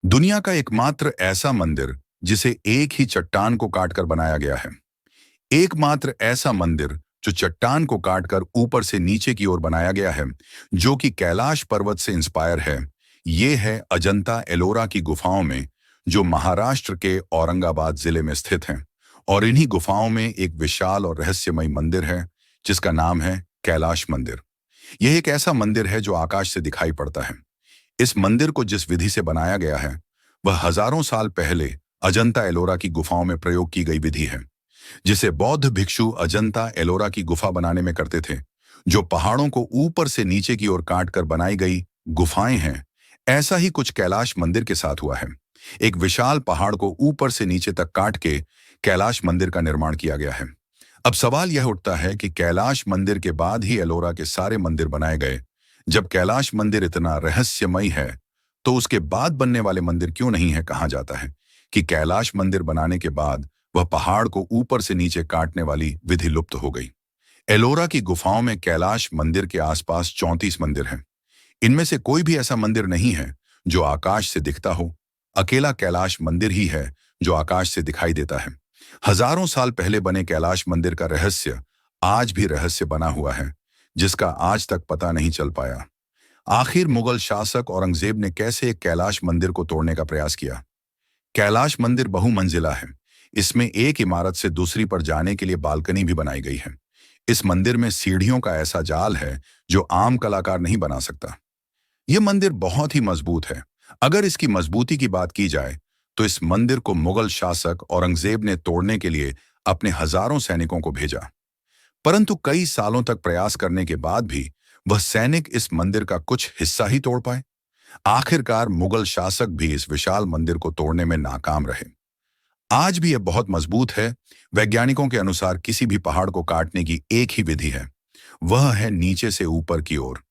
दुनिया का एकमात्र ऐसा मंदिर जिसे एक ही चट्टान को काटकर बनाया गया है। एकमात्र ऐसा मंदिर जो चट्टान को काटकर ऊपर से नीचे की ओर बनाया गया है, जो कि कैलाश पर्वत से इंस्पायर है। ये है अजंता एलोरा की गुफाओं में, जो महाराष्ट्र के औरंगाबाद जिले में स्थित हैं। और इन्हीं गुफाओं में एक विशाल और रहस्यमय मंदिर है, जिसका नाम है कैलाश मंदिर। यह एक ऐसा मंदिर है जो आकाश से दिखाई पड़ता है। इस मंदिर को जिस विधि से बनाया गया है, वह हजारों साल पहले अजंता एलोरा की गुफाओं में प्रयोग की गई विधि है, जिसे बौद्ध भिक्षु अजंता एलोरा की गुफा बनाने में करते थे। जो पहाड़ों को ऊपर से नीचे की ओर काटकर बनाई गई गुफाएं हैं, ऐसा ही कुछ कैलाश मंदिर के साथ हुआ है। एक विशाल पहाड़ को ऊपर से नीचे तक काट के कैलाश मंदिर का निर्माण किया गया है। अब सवाल यह उठता है कि कैलाश मंदिर के बाद ही एलोरा के सारे मंदिर बनाए गए। जब कैलाश मंदिर इतना रहस्यमय है, तो उसके बाद बनने वाले मंदिर क्यों नहीं है? कहा जाता है कि कैलाश मंदिर बनाने के बाद वह पहाड़ को ऊपर से नीचे काटने वाली विधि लुप्त हो गई। एलोरा की गुफाओं में कैलाश मंदिर के आसपास 34 मंदिर हैं। इनमें से कोई भी ऐसा मंदिर नहीं है जो आकाश से दिखता हो। अकेला कैलाश मंदिर ही है जो आकाश से दिखाई देता है। हजारों साल पहले बने कैलाश मंदिर का रहस्य आज भी रहस्य बना हुआ है, जिसका आज तक पता नहीं चल पाया। आखिर मुगल शासक औरंगजेब ने कैसे एक कैलाश मंदिर को तोड़ने का प्रयास किया? कैलाश मंदिर बहुमंजिला है। इसमें एक इमारत से दूसरी पर जाने के लिए बालकनी भी बनाई गई है। इस मंदिर में सीढ़ियों का ऐसा जाल है जो आम कलाकार नहीं बना सकता। यह मंदिर बहुत ही मजबूत है। अगर इसकी मजबूती की बात की जाए, तो इस मंदिर को मुगल शासक औरंगजेब ने तोड़ने के लिए अपने हजारों सैनिकों को भेजा। परंतु कई सालों तक प्रयास करने के बाद भी वह सैनिक इस मंदिर का कुछ हिस्सा ही तोड़ पाए। आखिरकार मुगल शासक भी इस विशाल मंदिर को तोड़ने में नाकाम रहे। आज भी यह बहुत मजबूत है। वैज्ञानिकों के अनुसार किसी भी पहाड़ को काटने की एक ही विधि है, वह है नीचे से ऊपर की ओर।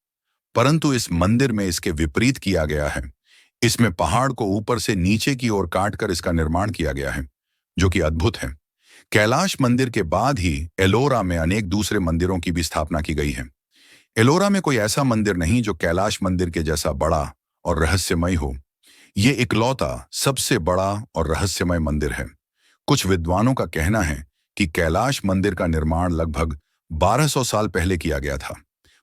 परंतु इस मंदिर में इसके विपरीत किया गया है। इसमें पहाड़ को ऊपर से नीचे की ओर काटकर इसका निर्माण किया गया है, जो कि अद्भुत है। कैलाश मंदिर के बाद ही एलोरा में अनेक दूसरे मंदिरों की भी स्थापना की गई है। एलोरा में कोई ऐसा मंदिर नहीं जो कैलाश मंदिर के जैसा बड़ा और रहस्यमय हो। ये इकलौता सबसे बड़ा और रहस्यमय मंदिर है। कुछ विद्वानों का कहना है कि कैलाश मंदिर का निर्माण लगभग 1200 साल पहले किया गया था।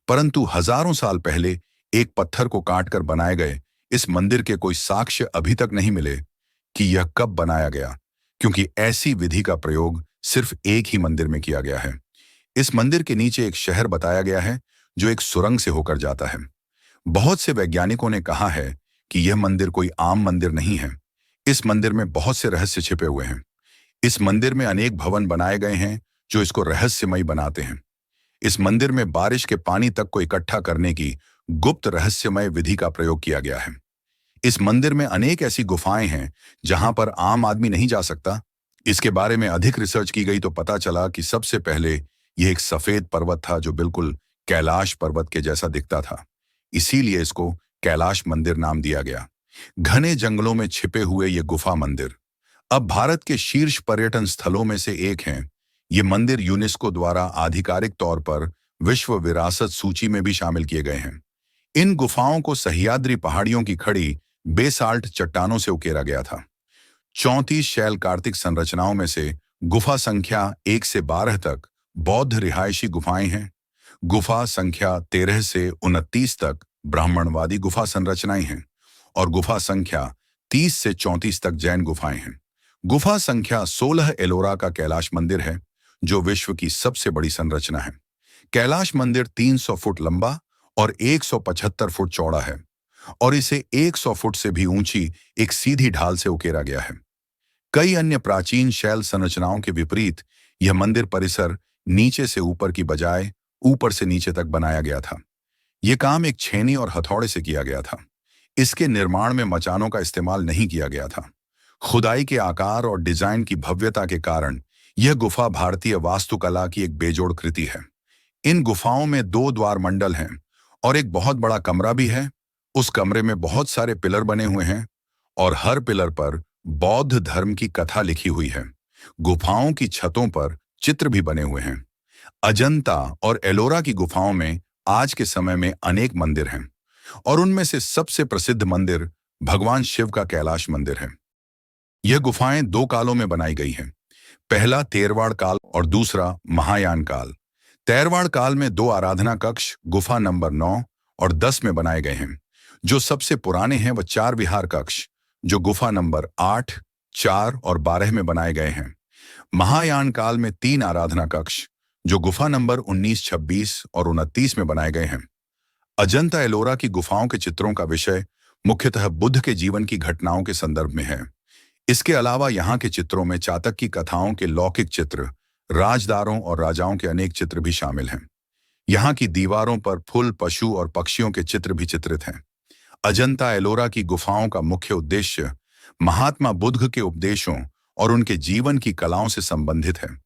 परंतु हजारों साल पहले एक पत्थर को काटकर बनाए गए इस मंदिर के कोई साक्ष्य अभी तक नहीं मिले कि यह कब बनाया गया, क्योंकि ऐसी विधि का प्रयोग सिर्फ एक ही मंदिर में किया गया है। इस मंदिर के नीचे एक शहर बताया गया है, जो एक सुरंग से होकर जाता है। बहुत से वैज्ञानिकों ने कहा है कि यह मंदिर कोई आम मंदिर नहीं है। इस मंदिर में बहुत से रहस्य छिपे हुए हैं। इस मंदिर में अनेक भवन बनाए गए हैं जो इसको रहस्यमय बनाते हैं। इस मंदिर में बारिश के पानी तक को इकट्ठा करने की गुप्त रहस्यमय विधि का प्रयोग किया गया है। इस मंदिर में अनेक ऐसी गुफाएं हैं जहां पर आम आदमी नहीं जा सकता। इसके बारे में अधिक रिसर्च की गई तो पता चला कि सबसे पहले यह एक सफेद पर्वत था, जो बिल्कुल कैलाश पर्वत के जैसा दिखता था। इसीलिए इसको कैलाश मंदिर नाम दिया गया। घने जंगलों में छिपे हुए ये गुफा मंदिर अब भारत के शीर्ष पर्यटन स्थलों में से एक हैं। ये मंदिर यूनेस्को द्वारा आधिकारिक तौर पर विश्व विरासत सूची में भी शामिल किए गए हैं। इन गुफाओं को सह्याद्री पहाड़ियों की खड़ी बेसाल्ट चट्टानों से उकेरा गया था। 34 शैल कार्तिक संरचनाओं में से गुफा संख्या 1 से 12 तक बौद्ध रिहायशी गुफाएं हैं। गुफा संख्या 13 से 29 तक ब्राह्मणवादी गुफा संरचनाएं हैं और गुफा संख्या 30 से 34 तक जैन गुफाएं हैं। गुफा संख्या 16 एलोरा का कैलाश मंदिर है, जो विश्व की सबसे बड़ी संरचना है। कैलाश मंदिर 300 फुट लंबा और 175 फुट चौड़ा है और इसे 100 फुट से भी ऊंची एक सीधी ढाल से उकेरा गया है। कई अन्य प्राचीन शैल संरचनाओं के विपरीत यह मंदिर परिसर नीचे से ऊपर की बजाय ऊपर से नीचे तक बनाया गया था। यह काम एक छेनी और हथौड़े से किया गया था। इसके निर्माण में मचानों का इस्तेमाल नहीं किया गया था। खुदाई के आकार और डिजाइन की भव्यता के कारण यह गुफा भारतीय वास्तुकला की एक बेजोड़ कृति है। इन गुफाओं में 2 द्वार मंडल हैं और एक बहुत बड़ा कमरा भी है। उस कमरे में बहुत सारे पिलर बने हुए हैं और हर पिलर पर बौद्ध धर्म की कथा लिखी हुई है। गुफाओं की छतों पर चित्र भी बने हुए हैं। अजंता और एलोरा की गुफाओं में आज के समय में अनेक मंदिर हैं और उनमें से सबसे प्रसिद्ध मंदिर भगवान शिव का कैलाश मंदिर है। यह गुफाएं दो कालों में बनाई गई हैं। पहला तेरवाड़ काल और दूसरा महायान काल। तेरवाड़ काल में दो आराधना कक्ष गुफा नंबर 9 और 10 में बनाए गए हैं। जो सबसे पुराने हैं वह चार विहार कक्ष जो गुफा नंबर 8, 4 और 12 में बनाए गए हैं। महायान काल में तीन आराधना कक्ष जो गुफा नंबर 19, 26 और 29 में बनाए गए हैं। अजंता एलोरा की गुफाओं के चित्रों का विषय मुख्यतः बुद्ध के जीवन की घटनाओं के संदर्भ में है। इसके अलावा यहाँ के चित्रों में चातक की कथाओं के लौकिक चित्र, राजदारों और राजाओं के अनेक चित्र भी शामिल हैं। यहाँ की दीवारों पर फूल, पशु और पक्षियों के चित्र भी चित्रित हैं। अजंता एलोरा की गुफाओं का मुख्य उद्देश्य महात्मा बुद्ध के उपदेशों और उनके जीवन की कलाओं से संबंधित है।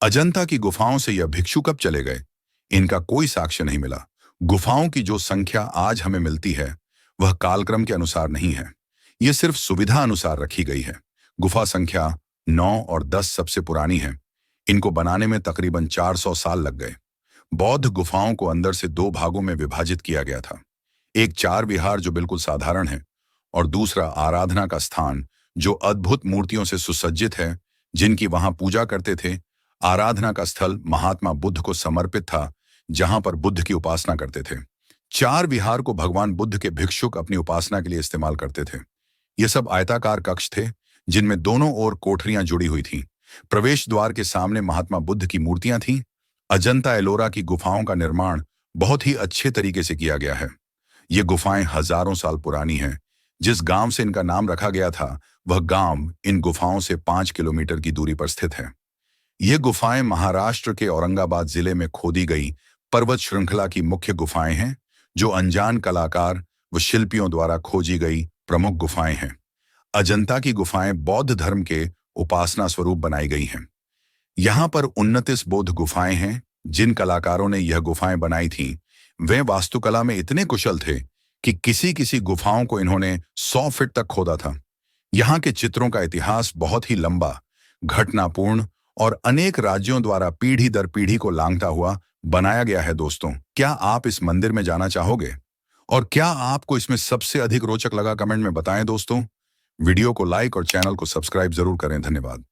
अजंता की गुफाओं से यह भिक्षु कब चले गए, इनका कोई साक्ष्य नहीं मिला। गुफाओं की जो संख्या आज हमें मिलती है वह कालक्रम के अनुसार नहीं है, यह सिर्फ सुविधा अनुसार रखी गई है। गुफा संख्या 9 और 10 सबसे पुरानी है। इनको बनाने में तकरीबन 400 साल लग गए। बौद्ध गुफाओं को अंदर से दो भागों में विभाजित किया गया था। एक चार विहार जो बिल्कुल साधारण है और दूसरा आराधना का स्थान जो अद्भुत मूर्तियों से सुसज्जित है जिनकी वहां पूजा करते थे। आराधना का स्थल महात्मा बुद्ध को समर्पित था जहां पर बुद्ध की उपासना करते थे। चार विहार को भगवान बुद्ध के भिक्षुक अपनी उपासना के लिए इस्तेमाल करते थे। ये सब आयताकार कक्ष थे जिनमें दोनों ओर कोठरियां जुड़ी हुई थीं। प्रवेश द्वार के सामने महात्मा बुद्ध की मूर्तियां थीं। अजंता एलोरा की गुफाओं का निर्माण बहुत ही अच्छे तरीके से किया गया है। ये गुफाएं हजारों साल पुरानी हैं। जिस गांव से इनका नाम रखा गया था वह गांव इन गुफाओं से 5 किलोमीटर की दूरी पर स्थित है। ये गुफाएं महाराष्ट्र के औरंगाबाद जिले में खोदी गई पर्वत श्रृंखला की मुख्य गुफाएं हैं जो अनजान कलाकार व शिल्पियों द्वारा खोजी गई प्रमुख गुफाएं हैं। अजंता की गुफाएं बौद्ध धर्म के उपासना स्वरूप बनाई गई हैं। यहाँ पर 29 बौद्ध गुफाएं हैं। जिन कलाकारों ने यह गुफाएं बनाई थीं वे वास्तुकला में इतने कुशल थे कि किसी किसी गुफाओं को इन्होंने 100 फीट तक खोदा था। यहाँ के चित्रों का इतिहास बहुत ही लंबा, घटनापूर्ण और अनेक राज्यों द्वारा पीढ़ी दर पीढ़ी को लांघता हुआ बनाया गया है। दोस्तों, क्या आप इस मंदिर में जाना चाहोगे? और क्या आपको इसमें सबसे अधिक रोचक लगा? कमेंट में बताएं दोस्तों। वीडियो को लाइक और चैनल को सब्सक्राइब जरूर करें। धन्यवाद।